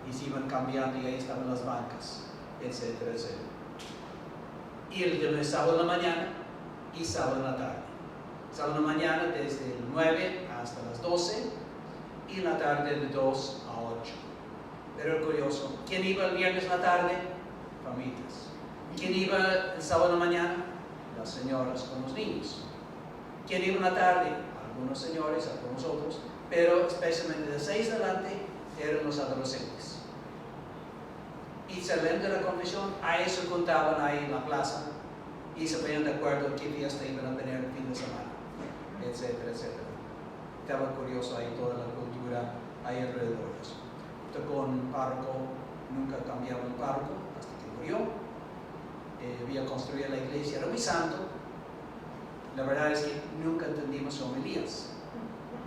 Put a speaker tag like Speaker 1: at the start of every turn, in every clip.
Speaker 1: y se iban cambiando y ahí estaban las bancas, etcétera, etcétera. Y el sábado en la mañana y sábado en la tarde. Sábado en la mañana desde el 9 hasta las 12 y en la tarde de 2 a 8. Pero es curioso, ¿quién iba el viernes en la tarde? Familias. ¿Quién iba el sábado en la mañana? Las señoras con los niños. ¿Quién iba en la tarde? Algunos señores, algunos otros, pero especialmente de 6 adelante eran los adolescentes. Y saliendo de la confesión, a eso contaban ahí en la plaza y se ponían de acuerdo qué fiesta iban a tener el fin de semana, etcétera, etcétera. Estaba curioso ahí toda la cultura ahí alrededor de eso. Tocó un párroco, nunca cambiaba el párroco hasta que murió. Había construido la iglesia, era muy santo. La verdad es que nunca entendimos sus homilías.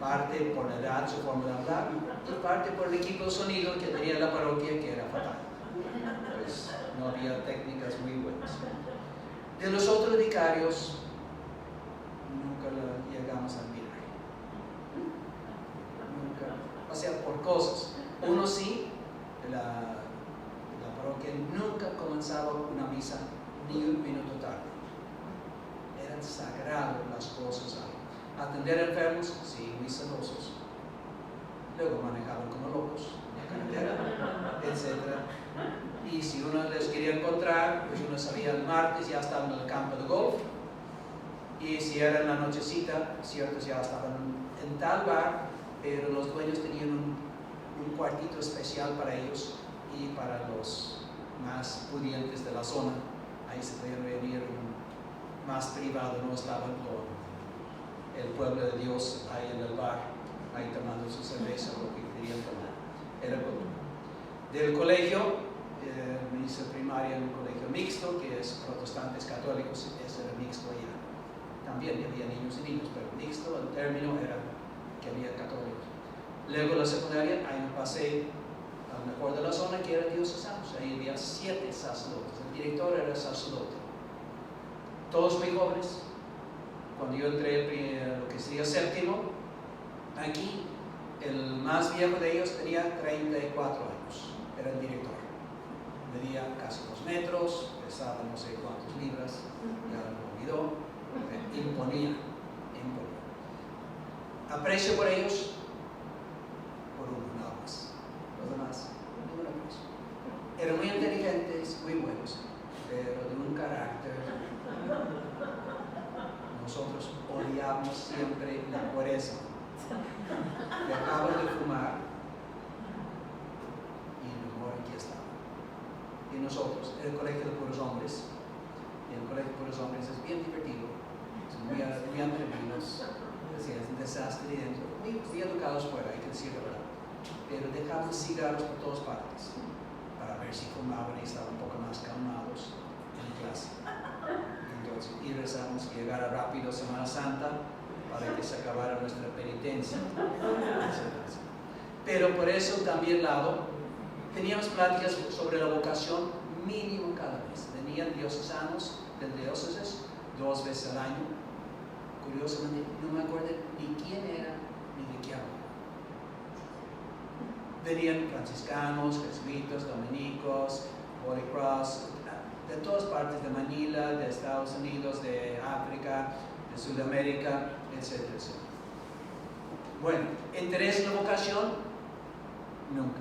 Speaker 1: Parte por la edad, su forma de hablar, y parte por el equipo de sonido que tenía la parroquia, que era fatal. Pues no había técnicas muy buenas. De los otros vicarios, nunca llegamos a mirar. Nunca. O sea, por cosas. Uno sí, la parroquia nunca comenzaba una misa ni un minuto tarde. Eran sagradas las cosas ahí. Atender enfermos, sí, muy celosos. Luego manejaban como locos la carretera, etc. Y si uno les quería encontrar, pues uno sabía el martes ya estaban en el campo de golf. Y si era en la nochecita, ciertos ya estaban en tal bar, pero los dueños tenían un cuartito especial para ellos y para los más pudientes de la zona. Ahí se podían venir más privado, no estaban con el pueblo de Dios ahí en el bar, ahí tomando su cerveza o lo que querían tomar. Era bueno. Del colegio, me hice primaria en un colegio mixto, que es protestantes católicos, ese era mixto allá. También había niños y niños, pero mixto, el término era que había católicos. Luego la secundaria, ahí me pasé al mejor de la zona, que era diocesanos. Ahí había 7 sacerdotes, el director era sacerdote. Todos muy jóvenes. Cuando yo entré lo que sería séptimo, aquí el más viejo de ellos tenía 34 años, era el director. Medía casi 2 metros, pesaba no sé cuántas libras, ya lo olvidó, imponía. Aprecio por ellos, por uno nada más, los demás, ninguna cosa. Eran muy inteligentes, muy buenos, pero de un carácter. Nosotros odiamos siempre la pureza. Dejaban de fumar y mejor aquí estaban. Y nosotros, el colegio de puros hombres, y el colegio de puros hombres es bien divertido, son muy atrevidos, es un desastre dentro, muy educados fuera, hay que decir la verdad, pero dejaban cigarros por todas partes, para ver si fumaban y estaban un poco más calmados en clase. Entonces, y rezamos que llegara rápido Semana Santa para que se acabara nuestra penitencia. Pero por eso también lado, teníamos pláticas sobre la vocación mínimo cada mes. Venían diocesanos del diócesis 2 veces al año. Curiosamente, no me acuerdo ni quién era ni de qué hablaba. Venían franciscanos, jesuitas, dominicos, Holy Cross, de todas partes, de Manila, de Estados Unidos, de África, de Sudamérica, etcétera, etcétera. Bueno, ¿interés en la vocación? Nunca.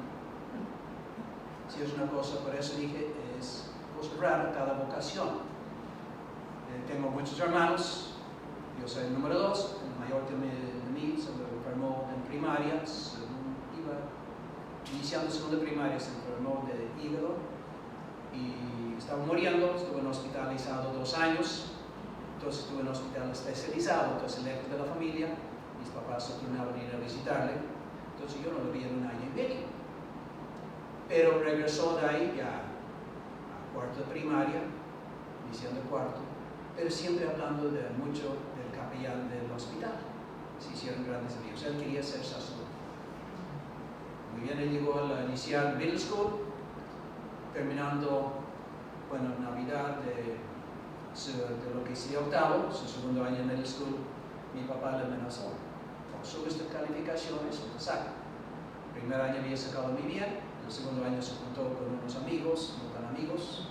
Speaker 1: Si es una cosa, por eso dije, es cosa rara cada vocación. Tengo muchos hermanos, yo soy el número 2, el mayor de mí se enfermó en primaria, iniciando segunda primaria se enfermó de hígado y estaba muriendo, estuve hospitalizado 2 años, entonces estuve en un hospital especializado, entonces lejos de la familia, mis papás se turnaban a ir a visitarle, entonces yo no lo vi en 1 año y medio, pero regresó de ahí ya a 4º de primaria, iniciando 4º, pero siempre hablando mucho del capellán del hospital, se hicieron grandes amigos, él quería ser sacerdote. Muy bien, él llegó a iniciar middle school, terminando, bueno, Navidad de lo que sería 8º, su 2º año en middle school, mi papá le amenazó. Subes tus calificaciones, te saca. primer año había sacado muy bien, en el segundo año se juntó con unos amigos, no tan amigos,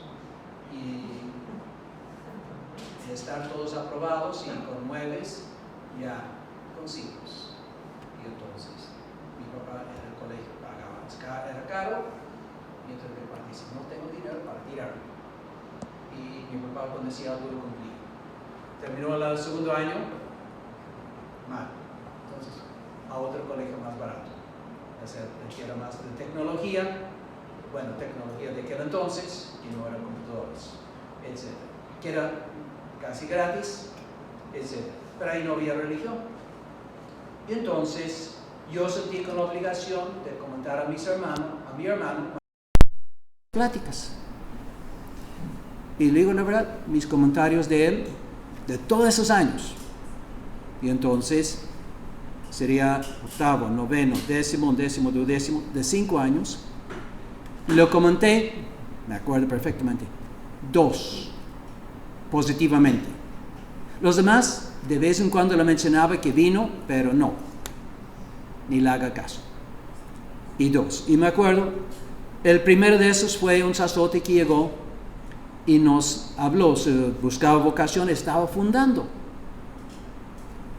Speaker 1: y de estar todos aprobados y con 9, ya con 5. Y entonces mi papá en el colegio pagaba, era caro, y entonces mi papá dice, no tengo dinero para tirarlo. Y mi papá cuando decía algo lo cumplía. Terminó el segundo año, mal. Entonces, a otro colegio más barato. O sea, que era más de tecnología, bueno, tecnología de aquel entonces, y no eran computadores, etc. Que era casi gratis, etc. Pero ahí no había religión. Y entonces, yo sentí con la obligación de comentar a mi hermano, pláticas. Y le digo la verdad, mis comentarios de él, de todos esos años. Y entonces, sería octavo, noveno, décimo, duodécimo, de 5 años. Lo comenté, me acuerdo perfectamente, 2, positivamente. Los demás, de vez en cuando lo mencionaba que vino, pero no, ni le haga caso. Y 2, y me acuerdo, el primero de esos fue un sacerdote que llegó y nos habló, buscaba vocación, estaba fundando.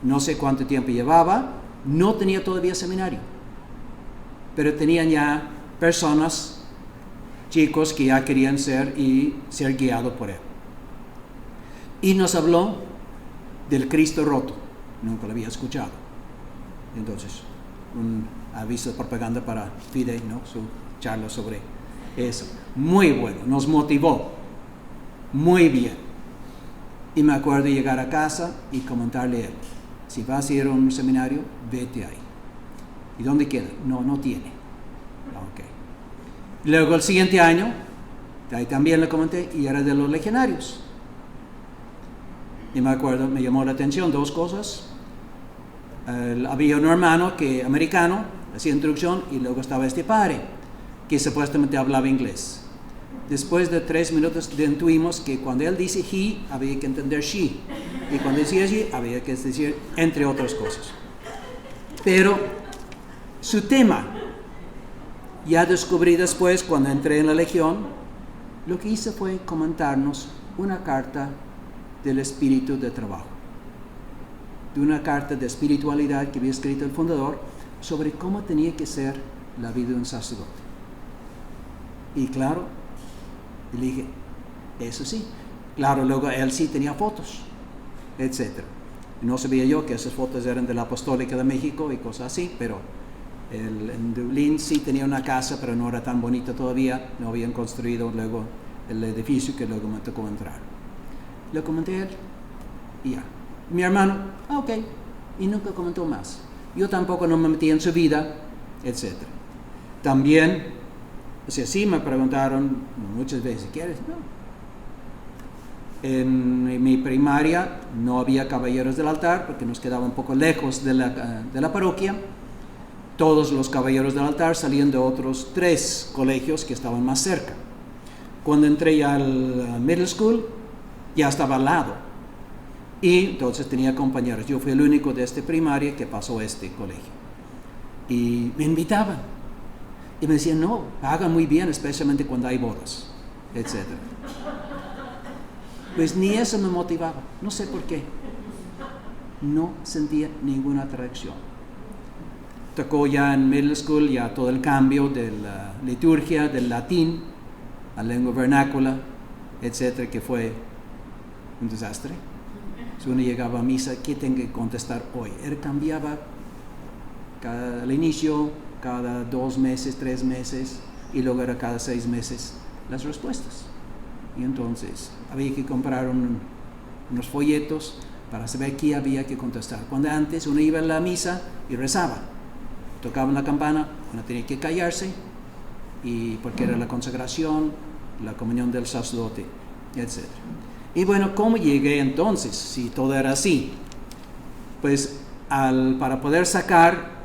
Speaker 1: No sé cuánto tiempo llevaba, no tenía todavía seminario, pero tenían ya personas, chicos que ya querían ser guiados por él. Y nos habló del Cristo roto, nunca lo había escuchado. Entonces, un aviso de propaganda para Fide, ¿no? Su charla sobre eso. Muy bueno, nos motivó, muy bien. Y me acuerdo de llegar a casa y comentarle a él, si vas a ir a un seminario, vete ahí. ¿Y dónde queda? No tiene. Ok. Luego el siguiente año, ahí también le comenté, y era de los legionarios. Y me acuerdo, me llamó la atención 2 cosas. Había un hermano americano, hacía introducción, y luego estaba este padre, que supuestamente hablaba inglés. Después de 3 minutos intuimos que cuando él dice he, había que entender she. Y cuando decía she, había que decir entre otras cosas. Pero su tema, ya descubrí después cuando entré en la Legión, lo que hizo fue comentarnos una carta del espíritu de trabajo. De una carta de espiritualidad que había escrito el fundador sobre cómo tenía que ser la vida de un sacerdote. Y claro, le dije, eso sí. Claro, luego él sí tenía fotos, etc. No sabía yo que esas fotos eran de la Apostólica de México y cosas así, pero en Dublín sí tenía una casa, pero no era tan bonita todavía. No habían construido luego el edificio que luego me tocó entrar. Le comenté a él y ya. Mi hermano, ok, y nunca comentó más. Yo tampoco no me metí en su vida, etc. También, o sea, sí me preguntaron muchas veces, ¿quieres? No. En mi primaria no había caballeros del altar porque nos quedaba un poco lejos de la parroquia. Todos los caballeros del altar salían de otros 3 colegios que estaban más cerca. Cuando entré ya al middle school, ya estaba al lado. Y entonces tenía compañeros. Yo fui el único de esta primaria que pasó a este colegio. Y me invitaban. Y me decían, no, hagan muy bien, especialmente cuando hay bodas, etc. Pues ni eso me motivaba, no sé por qué. No sentía ninguna atracción. Tocó ya en middle school ya todo el cambio de la liturgia, del latín a lengua vernácula, etc., que fue un desastre. Si uno llegaba a misa, ¿qué tengo que contestar hoy? Él cambiaba al inicio, cada 2 meses, 3 meses, y luego era cada 6 meses las respuestas. Y entonces había que comprar unos folletos para saber qué había que contestar. Cuando antes uno iba a la misa y rezaba, tocaban la campana, uno tenía que callarse, y porque era la consagración, la comunión del sacerdote, etc. Y bueno, ¿cómo llegué entonces? Si todo era así, pues para poder sacar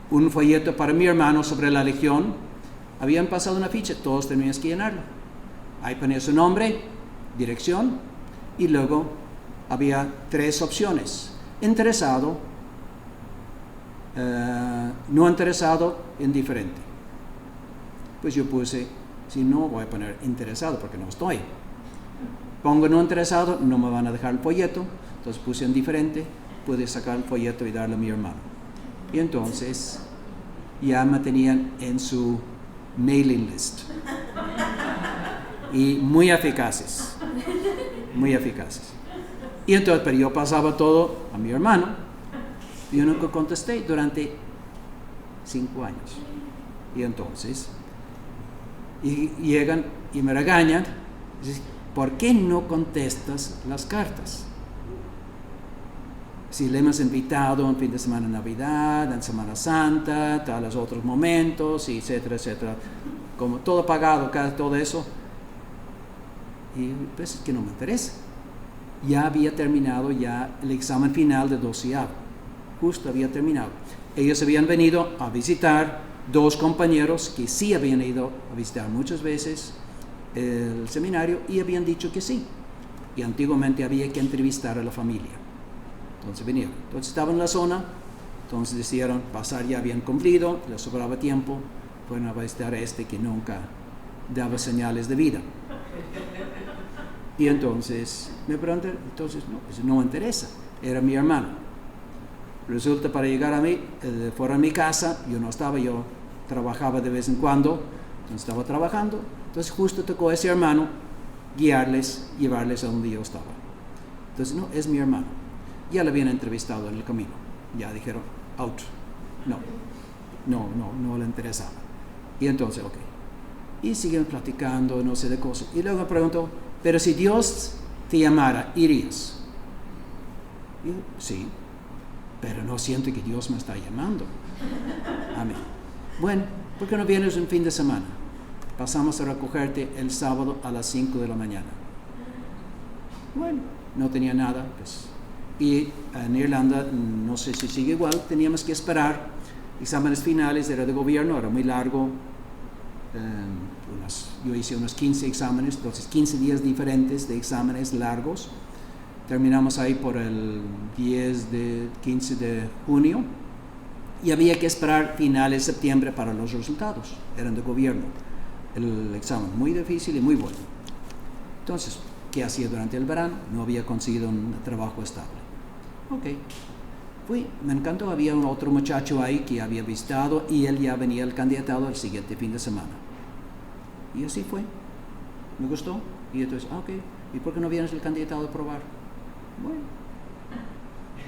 Speaker 1: un folleto para mi hermano sobre la Legión, habían pasado una ficha, todos teníamos que llenarlo. Ahí ponía su nombre, dirección, y luego había 3 opciones: interesado,
Speaker 2: no interesado, indiferente. Pues yo puse, si no, voy a poner interesado porque no estoy. Pongo no interesado, no me van a dejar el folleto, entonces puse indiferente, pude sacar el folleto y darle a mi hermano. Y entonces ya me tenían en su mailing list. Y muy eficaces. Y entonces, pero yo pasaba todo a mi hermano, y yo nunca contesté durante 5 años. Y entonces, y llegan y me regañan, dicen, ¿por qué no contestas las cartas? Si le hemos invitado en fin de semana de Navidad, en Semana Santa, tales otros momentos, etcétera, etcétera, como todo pagado, todo eso, y pues es que no me interesa. Ya había terminado ya el examen final de 12avo, justo había terminado. Ellos habían venido a visitar, 2 compañeros que sí habían ido a visitar muchas veces el seminario y habían dicho que sí. Y antiguamente había que entrevistar a la familia. Entonces vinieron. Entonces estaban en la zona, entonces decidieron pasar, ya habían cumplido, les sobraba tiempo, fueron a visitar a este que nunca daba señales de vida. Y entonces me preguntan, entonces no, pues no me interesa, era mi hermano. Resulta para llegar a mí, fuera a mi casa, yo no estaba, yo trabajaba de vez en cuando, entonces estaba trabajando, entonces justo tocó a ese hermano guiarles, llevarles a donde yo estaba. Entonces no, es mi hermano. Ya le habían entrevistado en el camino, ya dijeron, out, no le interesaba. Y entonces, ok. Y siguen platicando, no sé de cosas. Y luego me preguntó, pero si Dios te llamara, ¿irías? Y yo, sí, pero no siento que Dios me está llamando. Amén. Bueno, ¿por qué no vienes un fin de semana? Pasamos a recogerte el sábado a las 5 de la mañana. Bueno, no tenía nada, pues. Y en Irlanda, no sé si sigue igual, teníamos que esperar exámenes finales, era de gobierno, era muy largo. Yo hice unos 15 exámenes, entonces 15 días diferentes de exámenes largos. Terminamos ahí por el 15 de junio y había que esperar finales de septiembre para los resultados, eran de gobierno. El examen muy difícil y muy bueno. Entonces, ¿qué hacía durante el verano? No había conseguido un trabajo estable. Ok, fui, me encantó, había otro muchacho ahí que había visitado y él ya venía el candidato el siguiente fin de semana. Y así fue, me gustó. Y entonces, ok, ¿y por qué no vienes el candidato a probar? Bueno,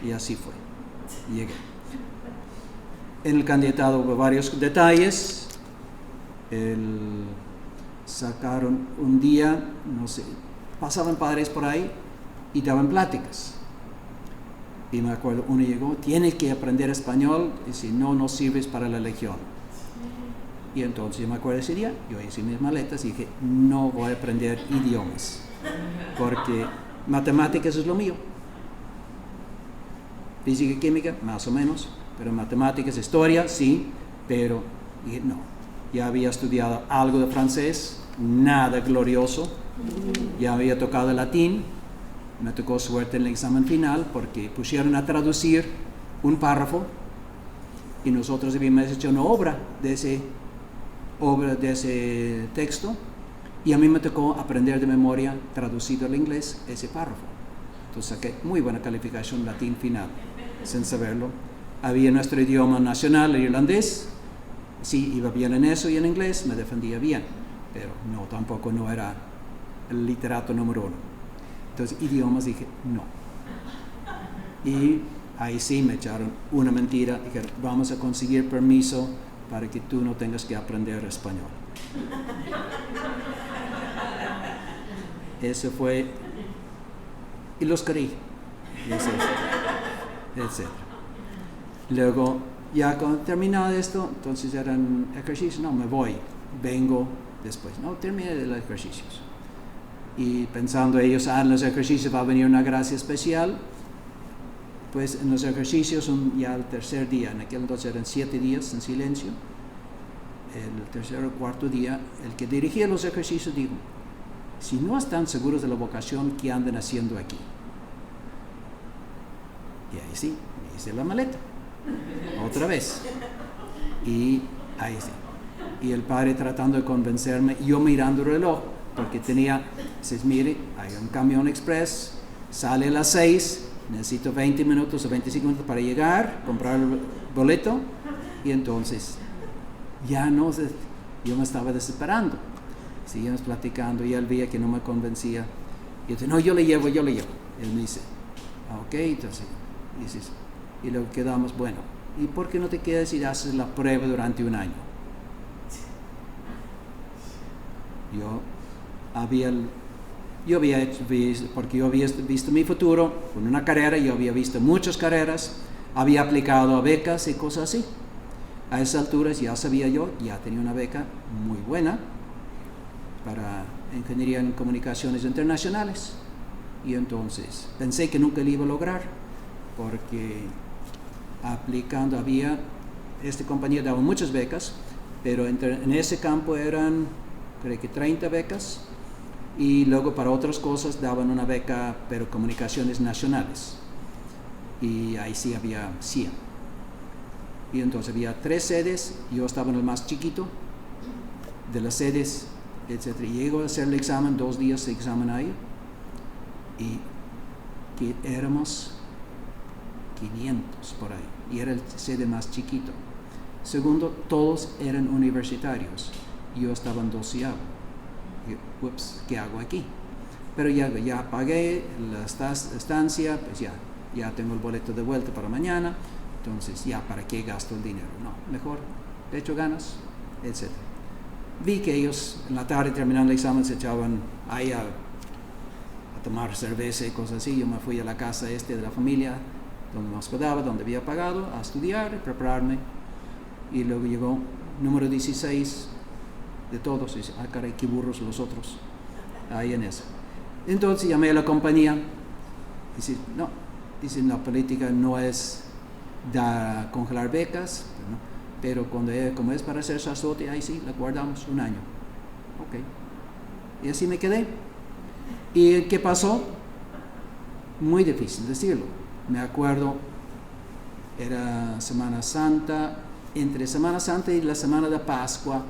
Speaker 2: y así fue, llegué. En el candidato hubo varios detalles. Sacaron un día, no sé, pasaban padres por ahí y daban pláticas. Y me acuerdo, uno llegó, tienes que aprender español, y si no, no sirves para la legión. Y entonces yo me acuerdo ese día, yo hice mis maletas y dije, no voy a aprender idiomas, porque matemáticas es lo mío. Física y química, más o menos, pero matemáticas, historia, sí, pero dije, no. Ya había estudiado algo de francés, nada glorioso, ya había tocado el latín, me tocó suerte en el examen final porque pusieron a traducir un párrafo y nosotros habíamos hecho una obra de ese texto y a mí me tocó aprender de memoria, traducido al inglés, ese párrafo. Entonces saqué muy buena calificación latín final, sin saberlo. Había nuestro idioma nacional, el irlandés. Sí, iba bien en eso y en inglés, me defendía bien, pero no, tampoco no era el literato número 1. Entonces, idiomas dije, no. Y ahí sí me echaron una mentira, dijeron, vamos a conseguir permiso para que tú no tengas que aprender español. Eso fue, y los creí, etc. Luego, ya cuando terminado esto, entonces eran ejercicios, no, me voy, vengo después, no, terminé los ejercicios. Y pensando ellos, en los ejercicios va a venir una gracia especial, pues en los ejercicios, ya el tercer día, en aquel entonces eran 7 días en silencio, el tercer o cuarto día, el que dirigía los ejercicios dijo, si no están seguros de la vocación, ¿qué andan haciendo aquí? Y ahí sí, me hice la maleta. Otra vez. Y ahí sí. Y el padre tratando de convencerme, yo mirando el reloj, porque dices, mire, hay un camión express, sale a las 6, necesito 20 minutos o 25 minutos para llegar, comprar el boleto, y entonces ya no, yo me estaba desesperando. Seguimos platicando y él veía que no me convencía. Y yo dije, no, yo le llevo. Él me dice, ok, entonces, y luego quedamos, bueno, ¿y por qué no te quedas y haces la prueba durante un año? Yo había porque yo había visto mi futuro con una carrera, yo había visto muchas carreras, había aplicado a becas y cosas así. A esas alturas ya sabía ya tenía una beca muy buena para Ingeniería en Comunicaciones Internacionales. Y entonces pensé que nunca lo iba a lograr, porque aplicando esta compañía daba muchas becas, pero en ese campo eran, creo que 30 becas, y luego para otras cosas daban una beca, pero comunicaciones nacionales. Y ahí sí había 100. Y entonces había 3 sedes, yo estaba en el más chiquito de las sedes, etc. Y llego a hacer el examen, 2 días de examen ahí, y que éramos 500 por ahí, y era el sede más chiquito. Segundo, todos eran universitarios, yo estaba en 12º. Y, ups, ¿qué hago aquí? Pero ya pagué la estancia, pues ya tengo el boleto de vuelta para mañana, entonces ya, ¿para qué gasto el dinero? No, mejor le echo ganas, etc. Vi que ellos en la tarde, terminando el examen, se echaban ahí a tomar cerveza y cosas así. Yo me fui a la casa de la familia, donde me hospedaba, donde había pagado, a estudiar, a prepararme. Y luego llegó número 16 de todos, y dice, caray, qué burros los otros, ahí en eso. Entonces llamé a la compañía, y dice, no, dicen, la política no es congelar becas, pero como es para hacer sacerdote, ahí sí, la guardamos 1 año. Ok. Y así me quedé. ¿Y qué pasó? Muy difícil decirlo. Me acuerdo, era Semana Santa, entre Semana Santa y la Semana de Pascua,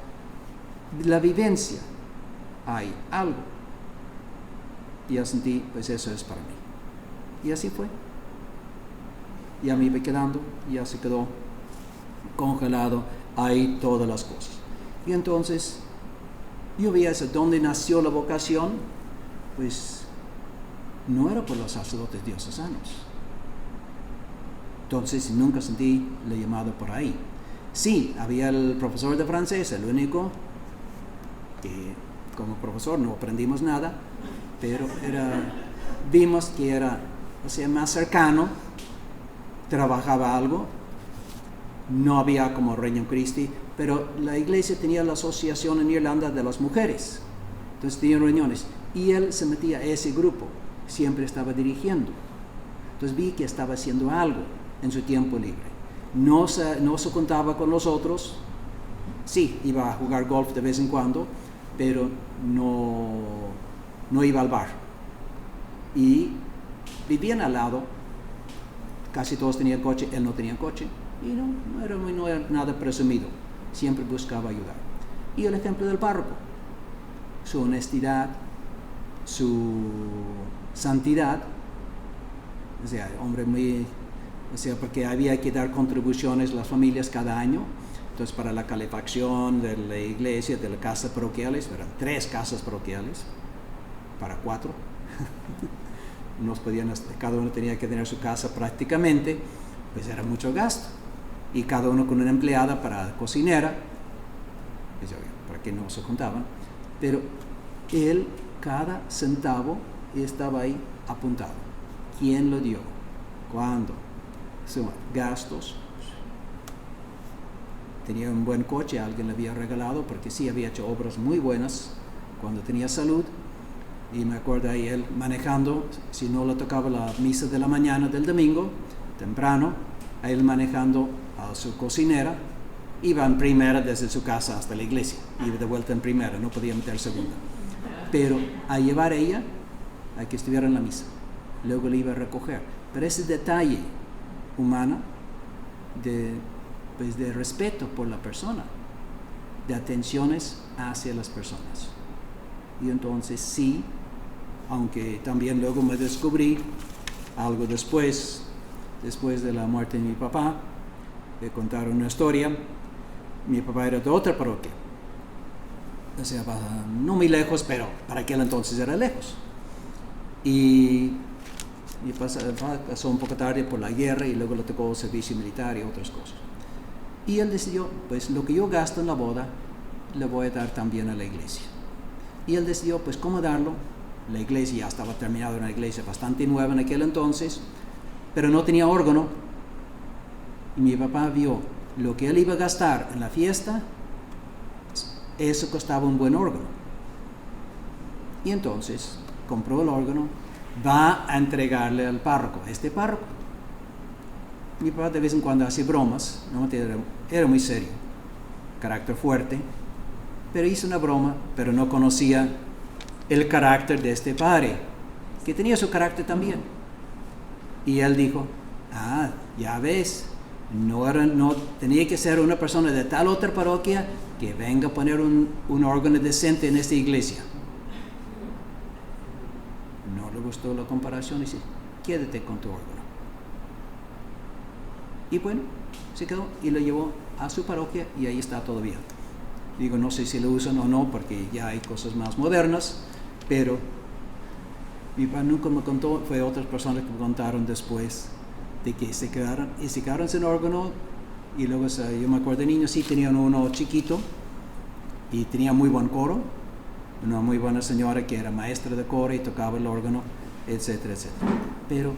Speaker 2: la vivencia, hay algo. Y ya sentí, pues eso es para mí. Y así fue. Ya me iba quedando, ya se quedó congelado ahí todas las cosas. Y entonces, yo vi eso, donde nació la vocación, pues no era por los sacerdotes diocesanos. Entonces nunca sentí la llamada por ahí. Sí, había el profesor de francés, el único que como profesor no aprendimos nada, pero vimos que era, más cercano, trabajaba algo, no había como Regnum Christi, pero la iglesia tenía la asociación en Irlanda de las mujeres, entonces tenían reuniones, y él se metía a ese grupo, siempre estaba dirigiendo. Entonces vi que estaba haciendo algo en su tiempo libre. No se contaba con los otros, sí, iba a jugar golf de vez en cuando, pero no iba al bar. Y vivían al lado, casi todos tenían coche, él no tenía coche, y no era nada presumido, siempre buscaba ayudar. Y el ejemplo del párroco, su honestidad, su santidad, hombre muy, porque había que dar contribuciones a las familias cada año, entonces para la calefacción de la iglesia, de las casas parroquiales, eran 3 casas parroquiales, para 4, cada uno tenía que tener su casa prácticamente, pues era mucho gasto, y cada uno con una empleada para cocinera, para que no se contaban, pero él, cada centavo estaba ahí apuntado. ¿Quién lo dio? ¿Cuándo? Gastos. Tenía un buen coche, alguien le había regalado, porque sí había hecho obras muy buenas cuando tenía salud. Y me acuerdo ahí él manejando, si no le tocaba la misa de la mañana del domingo, temprano, a él manejando a su cocinera, iba en primera desde su casa hasta la iglesia, iba de vuelta en primera, no podía meter segunda. Pero a llevar a ella, a que estuviera en la misa, luego le iba a recoger. Pero ese detalle humano de respeto por la persona, de atenciones hacia las personas. Y entonces sí, aunque también luego me descubrí algo después de la muerte de mi papá, de contar una historia. Mi papá era de otra parroquia, o sea, no muy lejos, pero para aquel entonces era lejos. Y pasó un poco tarde por la guerra y luego le tocó servicio militar y otras cosas. Y él decidió, pues lo que yo gasto en la boda, le voy a dar también a la iglesia. Y él decidió, pues cómo darlo. La iglesia ya estaba terminada, una iglesia bastante nueva en aquel entonces, pero no tenía órgano. Y mi papá vio lo que él iba a gastar en la fiesta, eso costaba un buen órgano. Y entonces compró el órgano, va a entregarle al párroco, este párroco. Mi papá de vez en cuando hacía bromas, no era muy serio, carácter fuerte, pero hizo una broma, pero no conocía el carácter de este padre, que tenía su carácter también. Y él dijo, ya ves, no tenía que ser una persona de tal otra parroquia que venga a poner un órgano decente en esta iglesia. No le gustó la comparación y dice, quédate con tu órgano. Y bueno, se quedó y lo llevó a su parroquia y ahí está todavía. Digo, no sé si lo usan o no porque ya hay cosas más modernas, pero mi papá nunca me contó, fue otras personas que me contaron después de que se quedaron sin órgano. Y luego, yo me acuerdo de niños, sí tenían uno chiquito y tenía muy buen coro, una muy buena señora que era maestra de coro y tocaba el órgano, etcétera, etcétera. Pero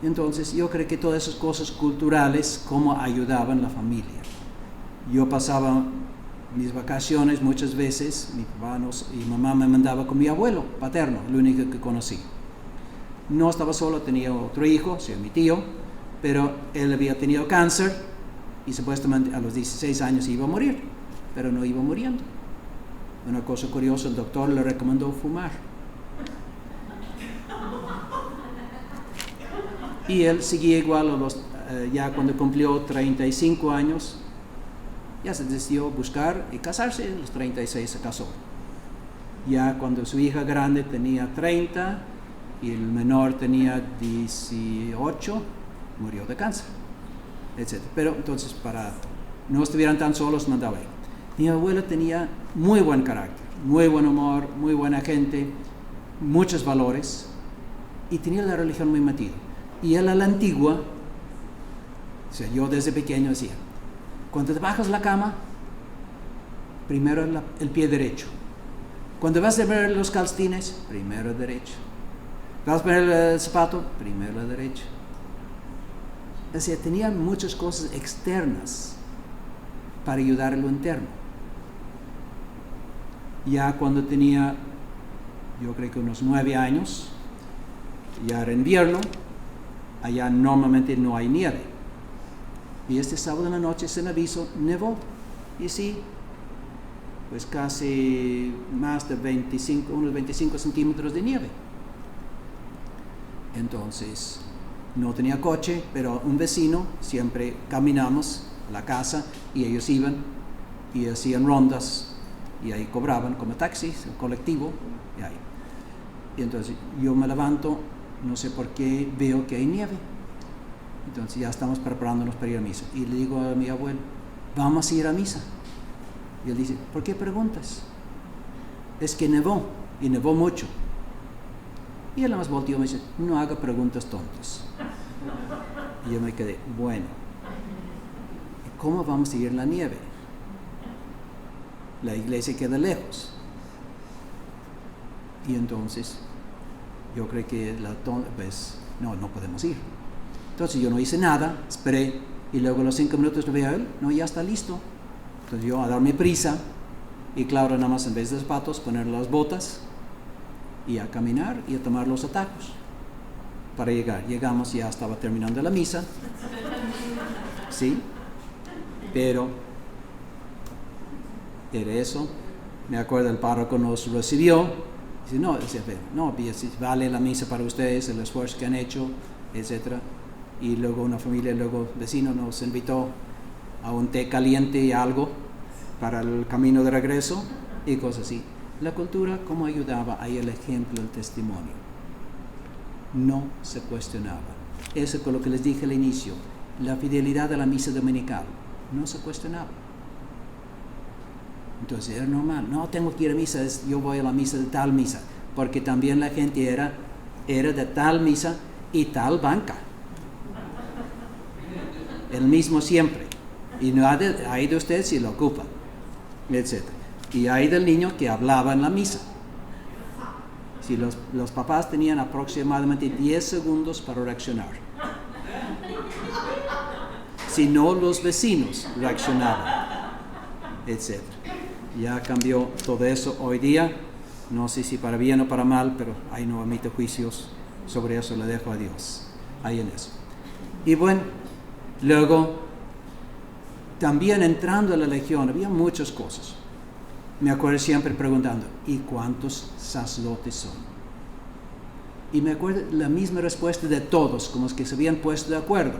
Speaker 2: entonces yo creo que todas esas cosas culturales cómo ayudaban la familia. Yo pasaba mis vacaciones muchas veces, mi papá y mamá me mandaba con mi abuelo paterno, el único que conocí. No estaba solo, tenía otro hijo, o sea, mi tío, pero él había tenido cáncer y supuestamente a los 16 años iba a morir, pero no iba muriendo. Una cosa curiosa, el doctor le recomendó fumar. Y él seguía igual ya cuando cumplió 35 años, ya se decidió buscar y casarse, a los 36 se casó. Ya cuando su hija grande tenía 30 y el menor tenía 18, murió de cáncer, etc. Pero entonces, para no estuvieran tan solos, mandaba él. Mi abuelo tenía muy buen carácter, muy buen humor, muy buena gente, muchos valores y tenía la religión muy metida. Y él a la antigua, o sea, yo desde pequeño decía, cuando te bajas la cama, primero el pie derecho. Cuando vas a ver los calcetines, primero el derecho. Vas a poner el zapato, primero el derecho. O sea, tenía muchas cosas externas para ayudar a lo interno. Ya cuando tenía, yo creo que unos 9 años, ya era invierno, allá normalmente no hay nieve. Y este sábado en la noche, sin aviso, nevó. Y sí, pues casi más de unos 25 centímetros de nieve. Entonces, no tenía coche, pero un vecino, siempre caminamos a la casa y ellos iban y hacían rondas y ahí cobraban como taxis, el colectivo, y ahí. Y entonces yo me levanto, no sé por qué, veo que hay nieve. Entonces ya estamos preparándonos para ir a misa. Y le digo a mi abuelo, vamos a ir a misa. Y él dice, ¿por qué preguntas? Es que nevó, y nevó mucho. Y él nada más volteó y me dice, no haga preguntas tontas. Y yo me quedé, bueno, ¿cómo vamos a ir en la nieve? La iglesia queda lejos. Y entonces, yo creo que pues, no podemos ir. Entonces yo no hice nada, esperé, y luego a los 5 minutos lo veo a él, no, ya está listo. Entonces yo a darme prisa, y claro, nada más en vez de zapatos, poner las botas, y a caminar y a tomar los atajos para llegar. Llegamos, ya estaba terminando la misa, sí, pero era eso. Me acuerdo el párroco nos recibió, dice, no, vale la misa para ustedes, el esfuerzo que han hecho, etcétera. y luego una familia, luego vecino nos invitó a un té caliente y algo para el camino de regreso y cosas así. La cultura, ¿cómo ayudaba? Ahí el ejemplo, el testimonio. No se cuestionaba. Eso es con lo que les dije al inicio. La fidelidad a la misa dominical no se cuestionaba. Entonces era normal. No tengo que ir a misa, yo voy a la misa de tal misa. Porque también la gente era de tal misa y tal banca. El mismo siempre. Y no hay de usted si lo ocupa, etc. Y hay del niño que hablaba en la misa. Si los papás tenían aproximadamente 10 segundos para reaccionar. Si no, los vecinos reaccionaban, etc. Ya cambió todo eso hoy día. No sé si para bien o para mal, pero ahí no emito juicios sobre eso, le dejo a Dios. Ahí en eso. Y bueno, luego, también entrando a la legión, había muchas cosas. Me acuerdo siempre preguntando, ¿y cuántos sacerdotes son? Y me acuerdo la misma respuesta de todos, como es que se habían puesto de acuerdo.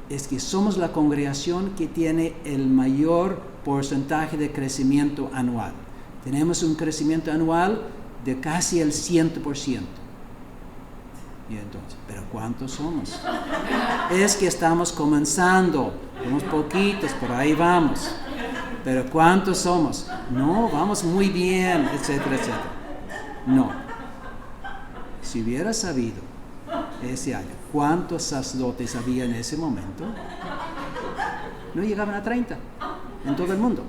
Speaker 2: Es que somos la congregación que tiene el mayor porcentaje de crecimiento anual. Tenemos un crecimiento anual de casi el 100%. Y entonces, ¿pero cuántos somos? Es que estamos comenzando, somos poquitos, por ahí vamos. ¿Pero cuántos somos? No, vamos muy bien, etcétera, etcétera. No. Si hubiera sabido ese año cuántos sacerdotes había en ese momento, no llegaban a 30 en todo el mundo.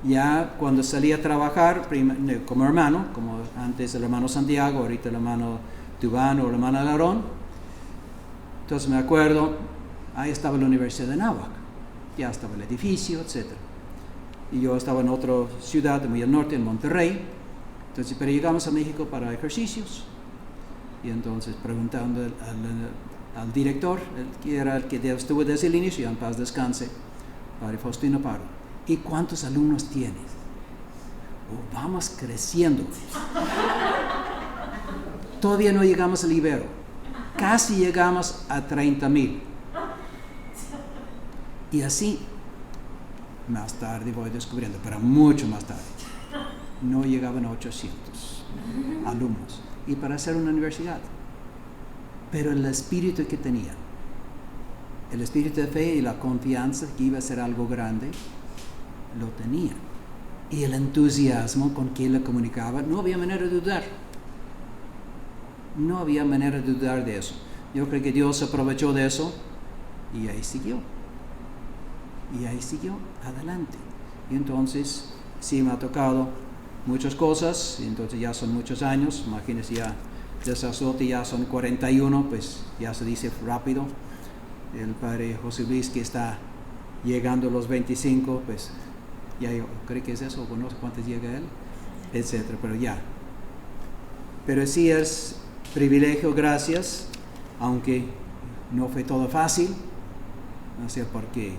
Speaker 2: Ya cuando salí a trabajar como hermano, como antes el hermano Santiago, ahorita el hermano Tubano o el hermano Larón, entonces me acuerdo, ahí estaba la Universidad de Náhuac, ya estaba el edificio, etc. Y yo estaba en otra ciudad muy al norte, en Monterrey. Entonces, pero llegamos a México para ejercicios. Y entonces preguntando al director, que era el que estuvo desde el inicio, en paz descanse, Padre Faustino Pardo, ¿y cuántos alumnos tienes? Oh, vamos creciendo. Todavía no llegamos al Ibero. Casi llegamos a 30,000. Y así, más tarde voy descubriendo, pero mucho más tarde, no llegaban a 800 alumnos. Y para hacer una universidad. Pero el espíritu que tenían, el espíritu de fe y la confianza que iba a ser algo grande, lo tenían. Y el entusiasmo con que le comunicaba, no había manera de dudar. No había manera de dudar de eso. Yo creo que Dios aprovechó de eso y ahí siguió. Y ahí siguió adelante. Y entonces, sí me ha tocado muchas cosas, y entonces ya son muchos años, imagínense ya de sacerdote ya son 41, pues ya se dice rápido. El padre José Luis que está llegando a los 25, pues ya yo creo que es eso, no sé cuántos llega él, etcétera, pero ya. Pero sí es privilegio, gracias, aunque no fue todo fácil, no sé por qué.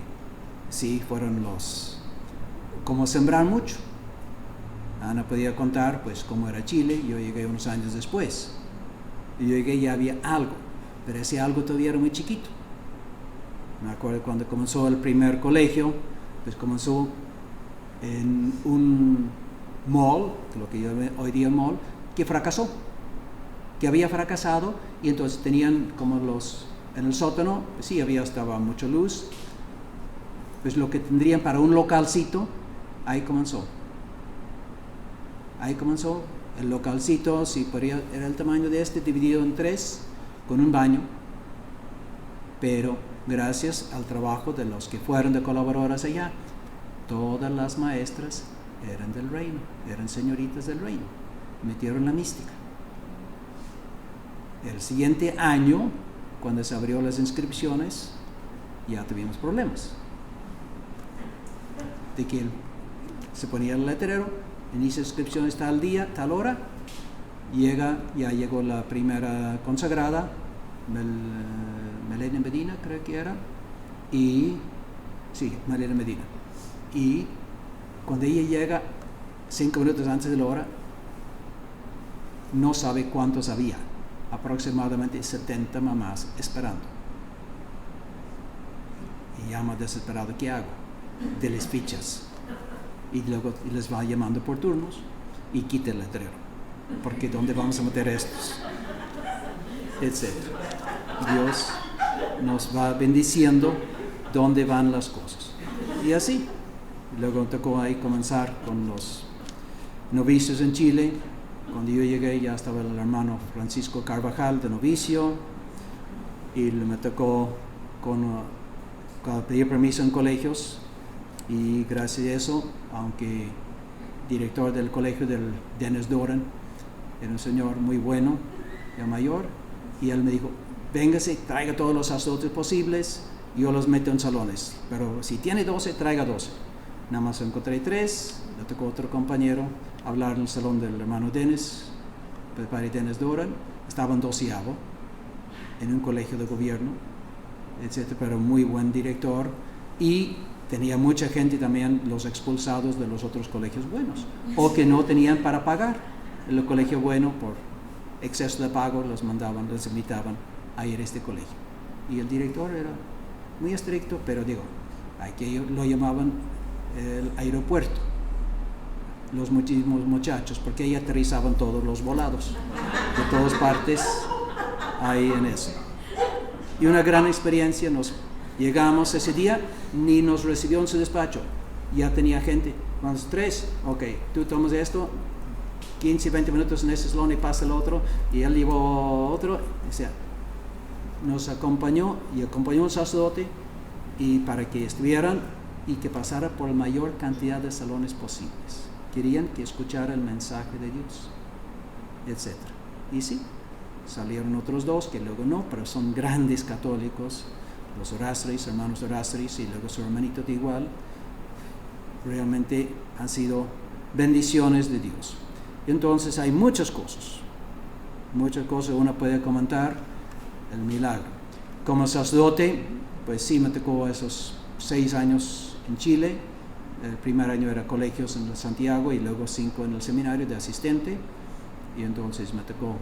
Speaker 2: Sí, fueron como sembrar mucho. Ana podía contar, pues, cómo era Chile. Yo llegué unos años después. Y yo llegué y ya había algo, pero ese algo todavía era muy chiquito. Me acuerdo cuando comenzó el primer colegio, pues comenzó en un mall, lo que yo hoy día mall, que fracasó, que había fracasado, y entonces tenían como en el sótano, pues sí, estaba mucha luz, pues lo que tendrían para un localcito, ahí comenzó el localcito, sí, era el tamaño de dividido en 3, con un baño, pero gracias al trabajo de los que fueron de colaboradoras allá, todas las maestras eran del reino, eran señoritas del reino, metieron la mística. El siguiente año, cuando se abrió las inscripciones, ya tuvimos problemas. De que se ponía el letrero, inicia inscripciones tal día, tal hora, ya llegó la primera consagrada, Malena Medina creo que era, Malena Medina, y cuando ella llega 5 minutos antes de la hora, no sabe cuántos había, aproximadamente 70 mamás esperando. Y llama desesperado, ¿qué hago? Deles fichas. Y luego les va llamando por turnos y quita el letrero. Porque ¿dónde vamos a meter estos? Etcétera. Dios nos va bendiciendo dónde van las cosas. Y así. Luego tocó ahí comenzar con los novicios en Chile. Cuando yo llegué ya estaba el hermano Francisco Carvajal de novicio. Y me tocó pedir permiso en colegios. Y gracias a eso, aunque director del colegio del Dennis Doran, era un señor muy bueno, ya mayor, y él me dijo, véngase, traiga todos los sacerdotes posibles, yo los meto en salones, pero si tiene 12, traiga 12. Nada más encontré 3, le tocó otro compañero hablar en el salón del hermano Dennis, el padre Dennis Doran, estaba en 12º, en un colegio de gobierno, etcétera, pero muy buen director, y tenía mucha gente también, los expulsados de los otros colegios buenos, o que no tenían para pagar. El colegio bueno, por exceso de pago, los invitaban a ir a este colegio. Y el director era muy estricto, pero aquí lo llamaban el aeropuerto, los muchísimos muchachos, porque ahí aterrizaban todos los volados, de todas partes, ahí en eso. Y una gran experiencia, llegamos ese día, ni nos recibió en su despacho, ya tenía gente, vamos 3, ok, tú tomas esto, 15, 20 minutos en ese salón y pasa el otro, y él llevó otro, o sea, nos acompañó un sacerdote y para que estuvieran y que pasara por la mayor cantidad de salones posibles. Querían que escuchara el mensaje de Dios, etc. Y sí, salieron otros 2 que luego no, pero son grandes católicos, los Orastris, hermanos Orastris, y luego su hermanito de igual. Realmente han sido bendiciones de Dios. Entonces hay muchas cosas uno puede comentar el milagro. Como sacerdote, pues sí me tocó esos 6 años en Chile. El primer año era colegios en Santiago y luego 5 en el seminario de asistente. Y entonces me tocó,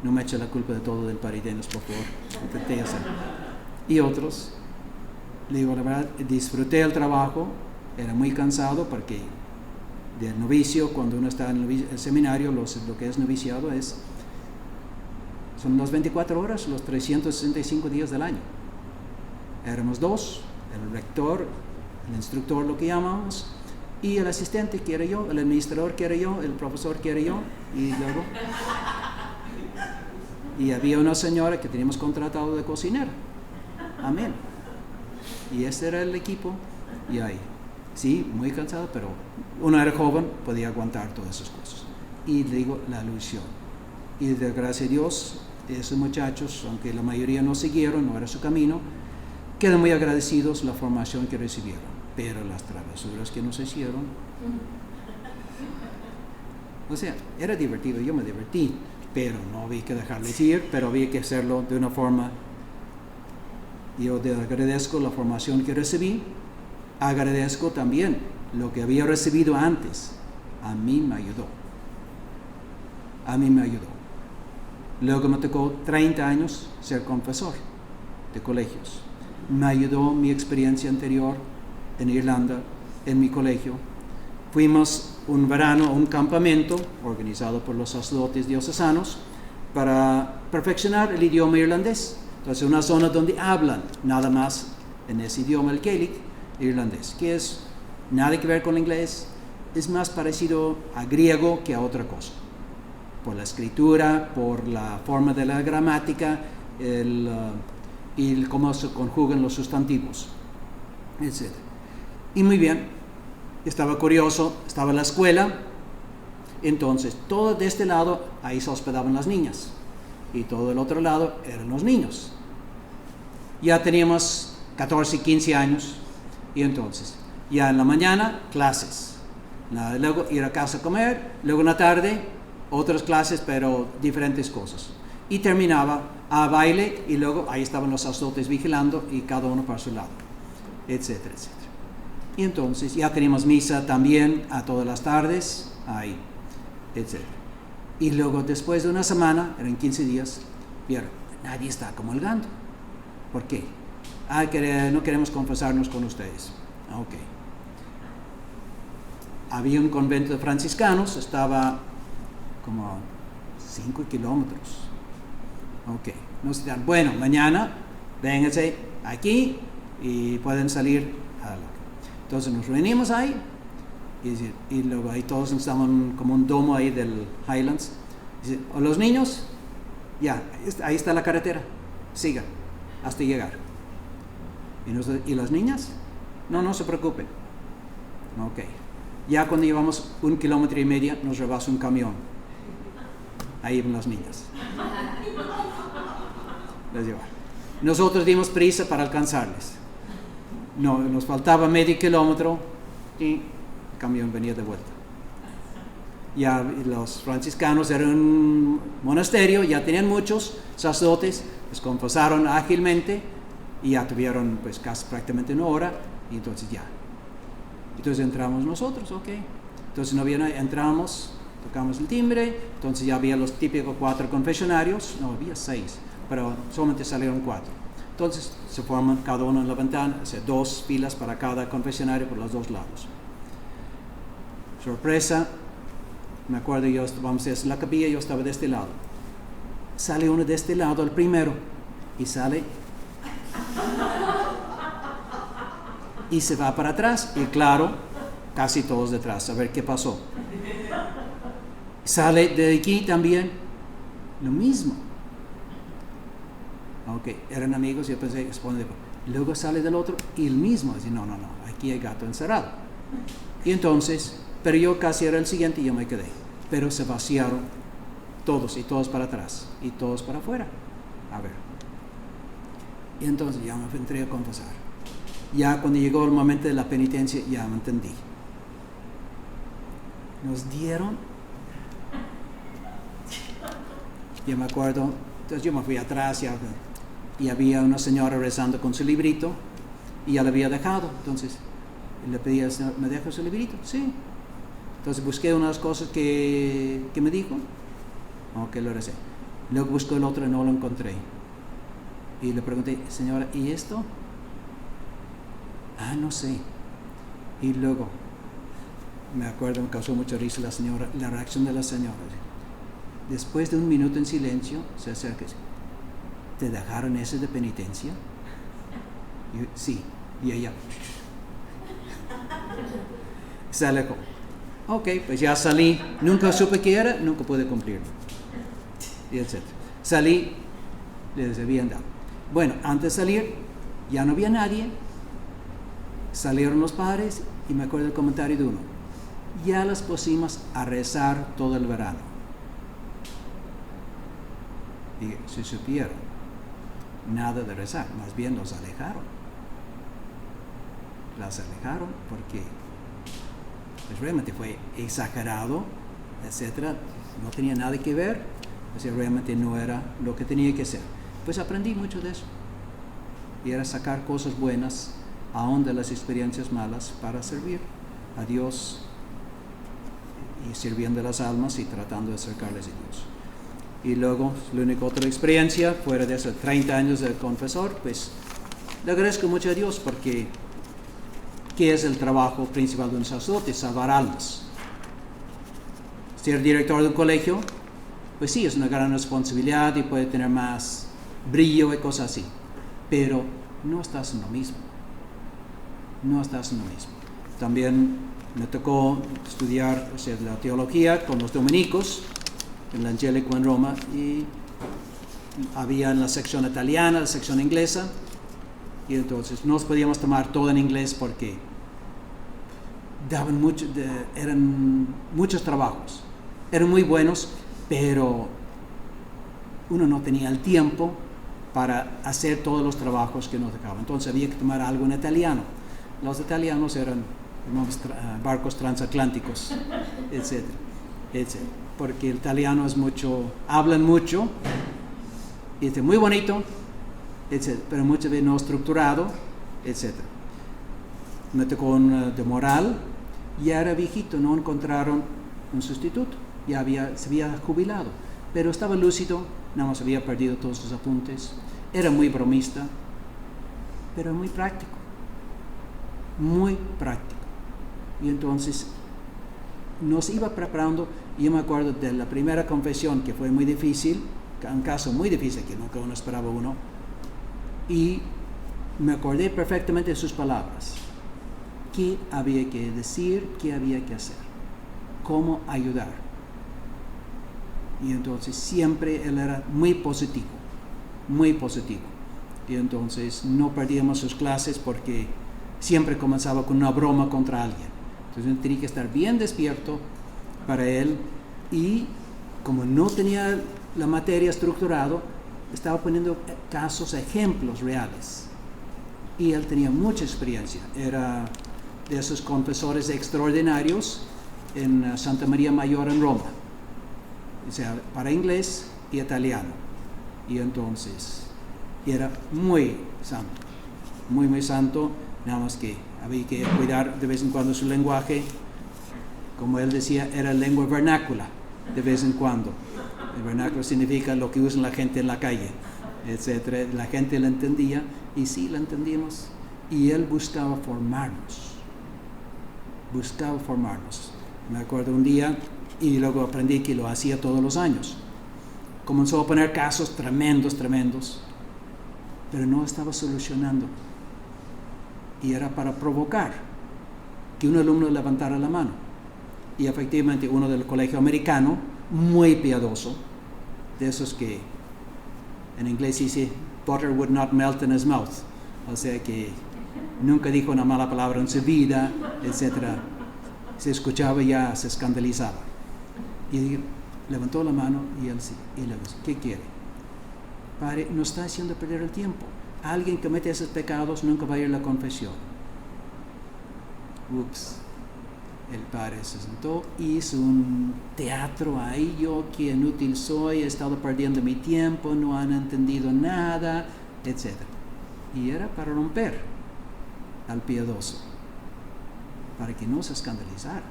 Speaker 2: no me eche la culpa de todo del padre Dennis, por favor, intenté hacer. Y otros, le digo la verdad, disfruté el trabajo, era muy cansado porque del novicio, cuando uno está en el seminario, lo que es noviciado son las 24 horas, los 365 días del año. Éramos 2, el rector, el instructor, lo que llamamos, y el asistente que era yo, el administrador que era yo, el profesor que era yo, y luego... Y había una señora que teníamos contratado de cocinera. Amén. Y ese era el equipo, y ahí. Sí, muy cansado, pero uno era joven, podía aguantar todas esas cosas. Y le digo, la ilusión. Y de gracias a Dios, esos muchachos, aunque la mayoría no siguieron, no era su camino, quedan muy agradecidos la formación que recibieron. Pero las travesuras que nos hicieron, o sea, era divertido, yo me divertí, pero no había que dejarles ir, pero había que hacerlo de una forma. Yo agradezco la formación que recibí, agradezco también lo que había recibido antes. A mí me ayudó. Luego me tocó 30 años ser confesor de colegios. Me ayudó mi experiencia anterior en Irlanda, en mi colegio. Fuimos un verano a un campamento organizado por los sacerdotes diocesanos para perfeccionar el idioma irlandés. Entonces, una zona donde hablan nada más en ese idioma, el Gaelic, irlandés, que es nada que ver con el inglés, es más parecido a griego que a otra cosa. Por la escritura, por la forma de la gramática, y cómo se conjugan los sustantivos, etc. Y muy bien, estaba curioso, estaba en la escuela, entonces todo de este lado, ahí se hospedaban las niñas, y todo del otro lado eran los niños. Ya teníamos 14, 15 años, y entonces, ya en la mañana, clases, luego ir a casa a comer, luego en la tarde, otras clases, pero diferentes cosas. Y terminaba a baile, y luego ahí estaban los sacerdotes vigilando, y cada uno para su lado, etcétera, etcétera. Y entonces ya teníamos misa también a todas las tardes, ahí, etcétera. Y luego, después de una semana, eran 15 días, vieron, nadie está comulgando. ¿Por qué? No queremos confesarnos con ustedes. Ok. Había un convento de franciscanos, estaba como 5 kilómetros. Ok. Nos dirán, bueno, mañana vénganse aquí y pueden salir a la... Entonces nos reunimos ahí y luego ahí todos estaban como un domo ahí del Highlands. Dice, los niños, ya, ahí está la carretera, sigan hasta llegar. ¿Y las niñas? No se preocupen. Ok. Ya cuando llevamos 1,5 kilómetros nos rebasa un camión. Ahí van las niñas. Las llevar. Nosotros dimos prisa para alcanzarles. No, nos faltaba medio kilómetro y el camión venía de vuelta. Ya los franciscanos eran un monasterio, ya tenían muchos sacerdotes, les confesaron ágilmente y ya tuvieron pues casi prácticamente 1 hora y entonces ya. Entonces entramos nosotros, ok. Entonces entramos, tocamos el timbre, entonces ya había los típicos 4 confesionarios, no, había 6, pero solamente salieron 4. Entonces se forman cada uno en la ventana, o sea, 2 filas para cada confesionario por los 2 lados. Sorpresa, me acuerdo yo, vamos a hacer la capilla, yo estaba de este lado. Sale uno de este lado, el primero, y sale y se va para atrás, y claro, casi todos detrás, a ver qué pasó. Sale de aquí también, lo mismo. Ok, eran amigos, yo pensé, luego sale del otro, y el mismo, dice, no, aquí hay gato encerrado. Y entonces, pero yo casi era el siguiente y yo me quedé. Pero se vaciaron todos, y todos para atrás, y todos para afuera. A ver. Y entonces ya me entré a confesar. Ya cuando llegó el momento de la penitencia, ya me entendí. Nos dieron, yo me acuerdo, entonces yo me fui atrás y había una señora rezando con su librito y ya la había dejado. Entonces le pedí al Señor, ¿me deja su librito? Sí. Entonces busqué unas cosas que me dijo, ok, lo recé. Luego busqué el otro y no lo encontré. Y le pregunté, señora, ¿y esto? No sé. Y luego, me acuerdo, me causó mucha risa la reacción de la señora. Después de 1 minuto en silencio, se acerca y dice, ¿te dejaron ese de penitencia? Y yo, sí. Y ella se alejó. Ok, pues ya salí. Nunca supe qué era, nunca pude cumplirlo. Y etc. Salí, les habían dado. Bueno, antes de salir, ya no había nadie. Salieron los padres y me acuerdo del comentario de uno. Ya las pusimos a rezar todo el verano. Y si supieron, nada de rezar, más bien los alejaron. Las alejaron porque pues realmente fue exagerado, etcétera. No tenía nada que ver, realmente no era lo que tenía que ser. Pues aprendí mucho de eso. Y era sacar cosas buenas aún de las experiencias malas para servir a Dios y sirviendo a las almas y tratando de acercarles a Dios. Y luego, la única otra experiencia, fuera de esos 30 años de confesor, pues le agradezco mucho a Dios porque ¿qué es el trabajo principal de un sacerdote? Salvar almas. Ser director de un colegio, pues sí, es una gran responsabilidad y puede tener más brillo y cosas así, pero no estás en lo mismo. No estás en lo mismo. También me tocó estudiar la teología con los dominicos, el Angélico en Roma, y había en la sección italiana, la sección inglesa, y entonces no podíamos tomar todo en inglés porque eran muchos trabajos. Eran muy buenos, pero uno no tenía el tiempo para hacer todos los trabajos que nos tocaban. Entonces había que tomar algo en italiano. Los italianos eran barcos transatlánticos, etcétera, etcétera. Porque el italiano es hablan mucho, y es muy bonito, etcétera, pero muchas veces no estructurado, etcétera. Me tocó de moral, ya era viejito, no encontraron un sustituto. se había jubilado, pero estaba lúcido, nada más había perdido todos sus apuntes, era muy bromista, pero muy práctico, y entonces nos iba preparando. Yo me acuerdo de la primera confesión, que fue muy difícil, un caso muy difícil que nunca uno esperaba uno, y me acordé perfectamente de sus palabras, qué había que decir, qué había que hacer, cómo ayudar. Y entonces siempre él era muy positivo, y entonces no perdíamos sus clases porque siempre comenzaba con una broma contra alguien. Entonces tenía que estar bien despierto para él, y como no tenía la materia estructurado, estaba poniendo casos, ejemplos reales, y él tenía mucha experiencia. Era de esos confesores extraordinarios en Santa María Mayor en Roma, o sea, para inglés y italiano, y entonces era muy santo, muy santo, nada más que había que cuidar de vez en cuando su lenguaje. Como él decía, era lengua vernácula de vez en cuando. El vernáculo significa lo que usa la gente en la calle, etc. La gente la entendía, y sí la entendíamos, y él buscaba formarnos. Me acuerdo un día, y luego aprendí que lo hacía todos los años. Comenzó a poner casos tremendos, pero no estaba solucionando. Y era para provocar que un alumno levantara la mano. Y efectivamente uno del colegio americano, muy piadoso, de esos que en inglés dice butter would not melt in his mouth, o sea que nunca dijo una mala palabra en su vida, etc. Se escuchaba y ya se escandalizaba. Y levantó la mano, y él sí, y le dijo, ¿qué quiere? Padre, nos está haciendo perder el tiempo. Alguien que comete esos pecados nunca va a ir a la confesión. Ups. El padre se sentó, hizo un teatro ahí, yo qué inútil soy, he estado perdiendo mi tiempo, no han entendido nada, etc. Y era para romper al piadoso, para que no se escandalizara.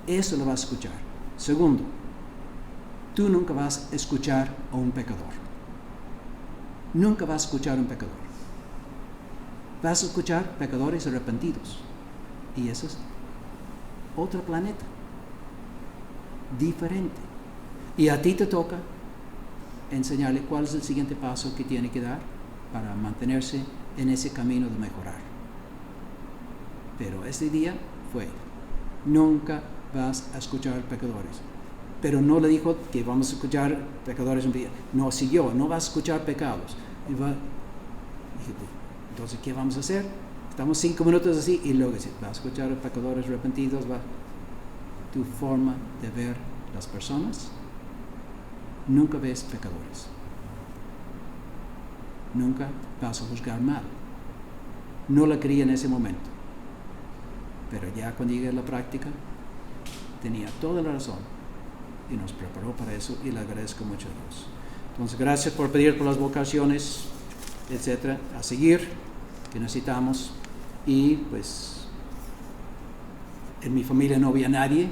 Speaker 2: Eso lo vas a escuchar. Segundo, tú nunca vas a escuchar a un pecador. Nunca vas a escuchar a un pecador. Vas a escuchar pecadores arrepentidos. Y eso es otro planeta, diferente. Y a ti te toca enseñarle cuál es el siguiente paso que tiene que dar para mantenerse en ese camino de mejorar. Pero ese día fue, nunca vas a escuchar pecadores. Pero no le dijo que vamos a escuchar pecadores un día. No, siguió, no vas a escuchar pecados. Y dije, entonces, ¿qué vamos a hacer? Estamos 5 minutos así, y luego dice, vas a escuchar pecadores arrepentidos. Tu forma de ver las personas, nunca ves pecadores. Nunca vas a juzgar mal. No la creía en ese momento, pero ya cuando llegué a la práctica, tenía toda la razón, y nos preparó para eso, y le agradezco mucho a Dios. Entonces, gracias por pedir por las vocaciones, etcétera, a seguir, que necesitamos. Y pues en mi familia no había nadie,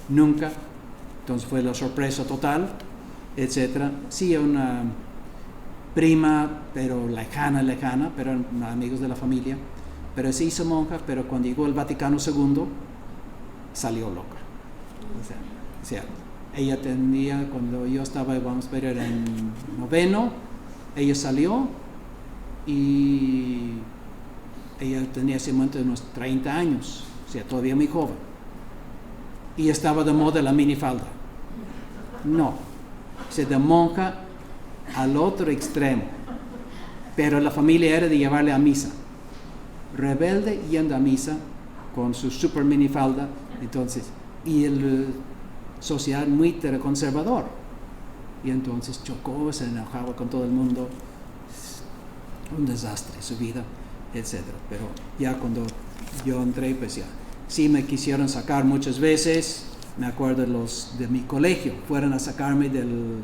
Speaker 2: nunca, entonces fue la sorpresa total, etcétera. Sí, una prima, pero lejana, pero eran amigos de la familia, pero se hizo monja, pero cuando llegó el Vaticano II, salió loca. O sea, ella tenía, cuando yo estaba, vamos a ver, era en 9º, ella salió, y ella tenía ese momento de unos 30 años, o sea, todavía muy joven, y estaba de moda la minifalda. No, o sea, de monja al otro extremo, pero la familia era de llevarle a misa, rebelde yendo a misa con su super minifalda. Entonces, y el social muy conservador, y entonces chocó, se enojaba con todo el mundo, un desastre su vida, etcétera. Pero ya cuando yo entré, pues ya sí me quisieron sacar muchas veces. Me acuerdo los de mi colegio fueron a sacarme del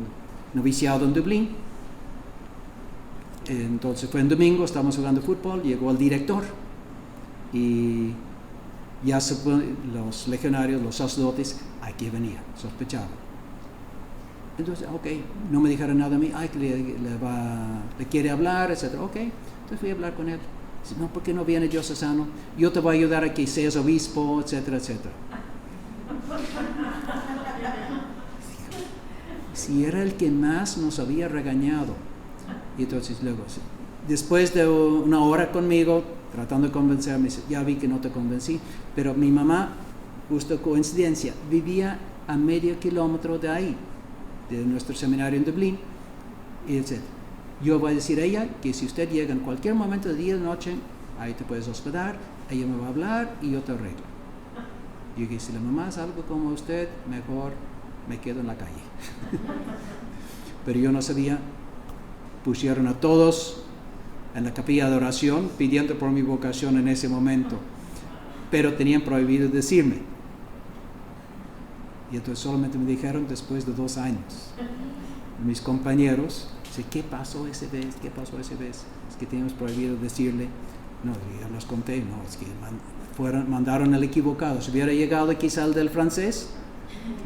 Speaker 2: noviciado en Dublín. Entonces fue en domingo, estábamos jugando fútbol, llegó el director y ya los legionarios, los sacerdotes, aquí venían, sospechaban. Entonces, ok, no me dijeron nada a mí, ay, que le quiere hablar, etc. Ok, entonces fui a hablar con él. Dice, no, ¿por qué no viene diocesano? Yo te voy a ayudar a que seas obispo, etcétera, etcétera. Si era el que más nos había regañado. Y entonces luego, después de una hora conmigo, tratando de convencerme, dice, ya vi que no te convencí, pero mi mamá, justo coincidencia, vivía a medio kilómetro de ahí, de nuestro seminario en Dublín, y etc. Yo voy a decir a ella que si usted llega en cualquier momento de día o de noche, ahí te puedes hospedar, ella me va a hablar y yo te arreglo. Y yo dije, si la mamá es algo como usted, mejor me quedo en la calle. Pero yo no sabía, pusieron a todos en la capilla de oración pidiendo por mi vocación en ese momento, pero tenían prohibido decirme. Y entonces solamente me dijeron después de 2 años. Mis compañeros, ¿qué pasó esa vez? ¿Qué pasó esa vez? Es que teníamos prohibido decirle. No, ya los conté, no, es que mandaron al equivocado. Si hubiera llegado quizá el del francés,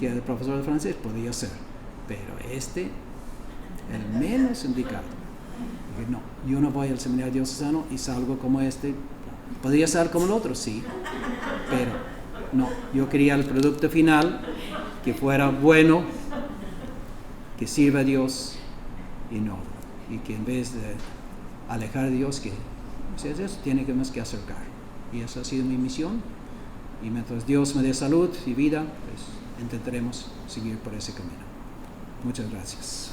Speaker 2: que era el profesor de francés, podía ser. Pero el menos indicado. Dije, no, yo no voy al seminario diocesano y salgo como este. Podría ser como el otro, sí, pero no, yo quería el producto final que fuera bueno, que sirva a Dios y que en vez de alejar a Dios, que si es eso, tiene que más que acercar. Y esa ha sido mi misión, y mientras Dios me dé salud y vida, pues intentaremos seguir por ese camino. Muchas gracias.